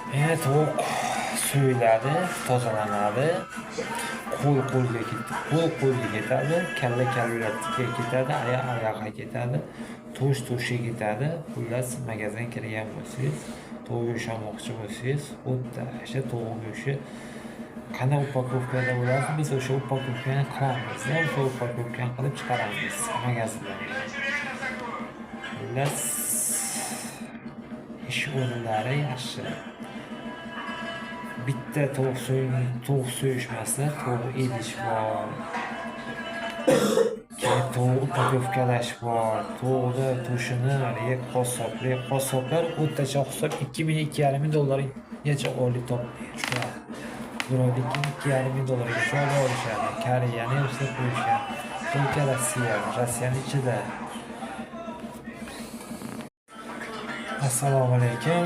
Tovuq so'yiladi, tozalanadi. Qo'l qo'lga ketadi, kalla kallaga ketadi, oyoq oyoqqa ketadi, to'shga ketadi. Xullas, magazin kirgan bo'lsangiz, tovuq go'shti olmoqchi bo'lsangiz, o'ta o'sha tovuq go'shti qanday upakovkada bo'ladi, biz o'sha upakovkani qilamiz, o'sha upakovkani qilib chiqaramiz magazinlarga. Xullas, ish o'rinlari yaxshi. Bitta tovuq so'yish emasda, tovuq idish bor. Keyin tovuq upakovkalash bor. Tovuqni to'shini qassoblar o'rtacha hisob $2,000–2,500 oylik topishadi. Birovniki $2,500 olishadi. Koreyani o'sib qo'yishgan. Только Rossiyani ichida. Assalomu alaykum.